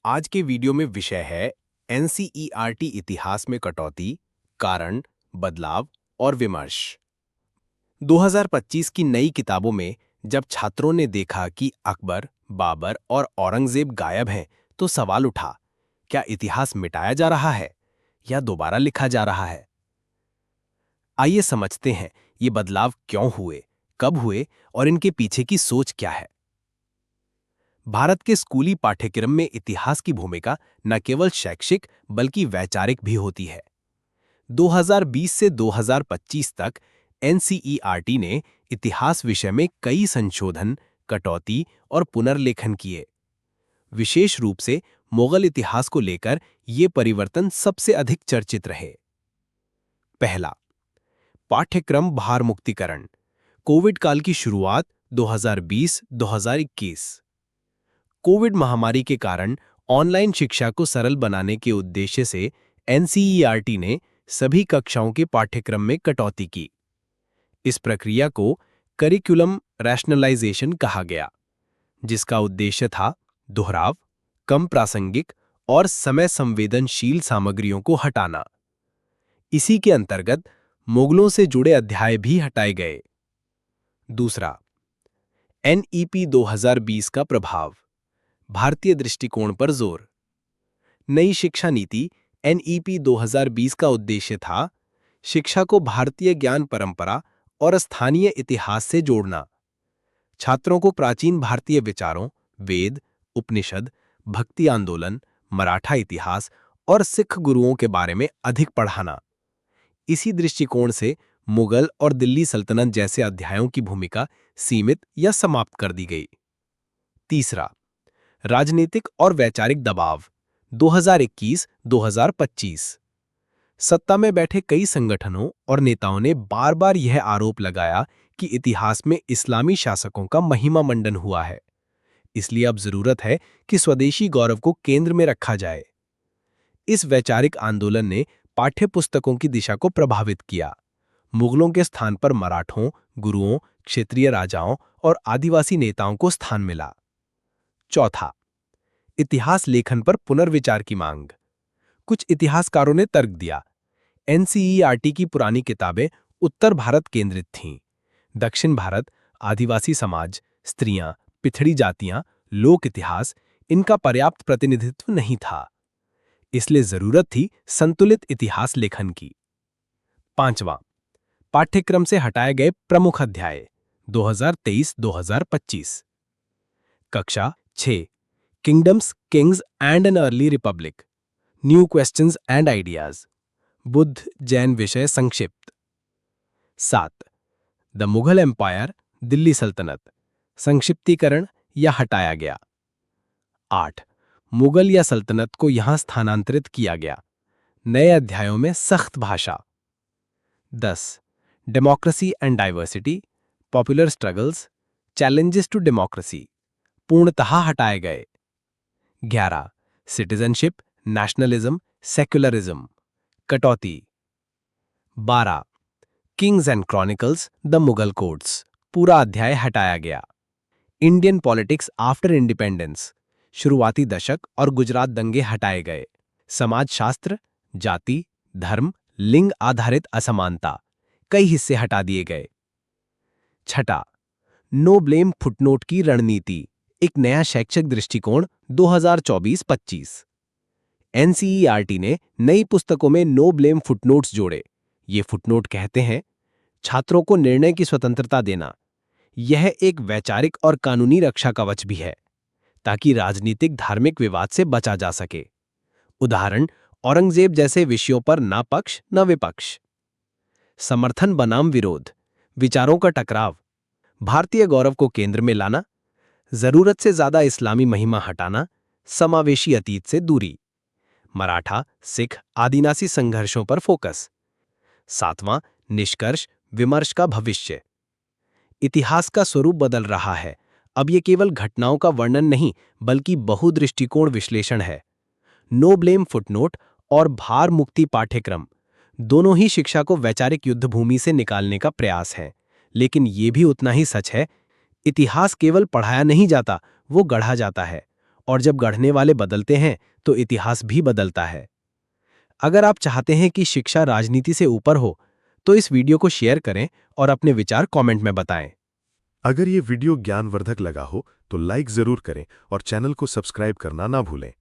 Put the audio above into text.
आज के वीडियो में विषय है एनसीईआरटी इतिहास में कटौती, कारण, बदलाव और विमर्श। 2025 की नई किताबों में जब छात्रों ने देखा कि अकबर, बाबर और औरंगजेब गायब हैं, तो सवाल उठा, क्या इतिहास मिटाया जा रहा है या दोबारा लिखा जा रहा है? आइए समझते हैं ये बदलाव क्यों हुए, कब हुए और इनके पीछे की सोच क्या है। भारत के स्कूली पाठ्यक्रम में इतिहास की भूमिका न केवल शैक्षिक बल्कि वैचारिक भी होती है। 2020 से 2025 तक एनसीईआरटी ने इतिहास विषय में कई संशोधन, कटौती और पुनर्लेखन किए। विशेष रूप से मुगल इतिहास को लेकर ये परिवर्तन सबसे अधिक चर्चित रहे। पहला, पाठ्यक्रम भार मुक्तिकरण। कोविड काल की शुरुआत 2020-2021। कोविड महामारी के कारण ऑनलाइन शिक्षा को सरल बनाने के उद्देश्य से एनसीईआरटी ने सभी कक्षाओं के पाठ्यक्रम में कटौती की। इस प्रक्रिया को करिकुलम रैशनलाइजेशन कहा गया, जिसका उद्देश्य था दोहराव, कम प्रासंगिक और समय संवेदनशील सामग्रियों को हटाना। इसी के अंतर्गत मुगलों से जुड़े अध्याय भी हटाए गए। दूसरा, एनईपी 2020 का प्रभाव, भारतीय दृष्टिकोण पर जोर। नई शिक्षा नीति एनईपी 2020 का उद्देश्य था शिक्षा को भारतीय ज्ञान परंपरा और स्थानीय इतिहास से जोड़ना। छात्रों को प्राचीन भारतीय विचारों, वेद, उपनिषद, भक्ति आंदोलन, मराठा इतिहास और सिख गुरुओं के बारे में अधिक पढ़ाना। इसी दृष्टिकोण से मुगल और दिल्ली सल्तनत जैसे अध्यायों की भूमिका सीमित या समाप्त कर दी गई। तीसरा, राजनीतिक और वैचारिक दबाव 2021-2025। सत्ता में बैठे कई संगठनों और नेताओं ने बार-बार यह आरोप लगाया कि इतिहास में इस्लामी शासकों का महिमा मंडन हुआ है। इसलिए अब जरूरत है कि स्वदेशी गौरव को केंद्र में रखा जाए। इस वैचारिक आंदोलन ने पाठ्यपुस्तकों की दिशा को प्रभावित किया। मुगलों के स्थान पर मराठों, गुरुओं, क्षेत्रीय राजाओं और आदिवासी नेताओं को स्थान मिला। चौथा, इतिहास लेखन पर पुनर्विचार की मांग। कुछ इतिहासकारों ने तर्क दिया, एनसीईआरटी की पुरानी किताबें उत्तर भारत केंद्रित थीं। दक्षिण भारत, आदिवासी समाज, स्त्रियां, पिछड़ी जातियां, लोक इतिहास, इनका पर्याप्त प्रतिनिधित्व नहीं था। इसलिए जरूरत थी संतुलित इतिहास लेखन की। पांचवां, पाठ्यक्रम से हटाए गए प्रमुख अध्याय 2023-2025। कक्षा 6, kingdoms, Kings and an early Republic, new questions and ideas, Buddha Jain विषय संक्षिप्त। 7, द मुगल एम्पायर, दिल्ली सल्तनत, संक्षिप्तीकरण या हटाया गया। 8, मुगल या सल्तनत को यहां स्थानांतरित किया गया, नए अध्यायों में सख्त भाषा। 10, democracy and diversity, popular struggles, challenges to democracy, पूर्णतः हटाए गए। 11, सिटीजनशिप, नेशनलिज्म, सेक्युलरिज्म, कटौती। 12, kings and chronicles, the Mughal courts, पूरा अध्याय हटाया गया। इंडियन पॉलिटिक्स आफ्टर इंडिपेंडेंस, शुरुआती दशक और गुजरात दंगे हटाए गए। समाजशास्त्र, जाति, धर्म, लिंग आधारित असमानता, कई हिस्से हटा दिए गए। छठा, नो ब्लेम फुटनोट की रणनीति, एक नया शैक्षिक दृष्टिकोण 2024-25। एनसीईआरटी ने नई पुस्तकों में नो ब्लेम फुटनोट्स जोड़े। ये फुटनोट कहते हैं, छात्रों को निर्णय की स्वतंत्रता देना। यह एक वैचारिक और कानूनी रक्षा कवच भी है, ताकि राजनीतिक धार्मिक विवाद से बचा जा सके। उदाहरण, औरंगजेब जैसे विषयों पर ना पक्ष न विपक्ष। समर्थन बनाम विरोध, विचारों का टकराव, भारतीय गौरव को केंद्र में लाना, जरूरत से ज्यादा इस्लामी महिमा हटाना, समावेशी अतीत से दूरी, मराठा, सिख, आदिवासी संघर्षों पर फोकस। 7वां, निष्कर्ष, विमर्श का भविष्य। इतिहास का स्वरूप बदल रहा है। अब ये केवल घटनाओं का वर्णन नहीं, बल्कि बहुदृष्टिकोण विश्लेषण है। नो ब्लेम फुटनोट और भार मुक्ति पाठ्यक्रम दोनों ही शिक्षा को वैचारिक युद्धभूमि से निकालने का प्रयास है। लेकिन ये भी उतना ही सच है, इतिहास केवल पढ़ाया नहीं जाता, वो गढ़ा जाता है। और जब गढ़ने वाले बदलते हैं तो इतिहास भी बदलता है। अगर आप चाहते हैं कि शिक्षा राजनीति से ऊपर हो, तो इस वीडियो को शेयर करें और अपने विचार कमेंट में बताएं। अगर ये वीडियो ज्ञानवर्धक लगा हो तो लाइक जरूर करें और चैनल को सब्सक्राइब करना ना भूलें।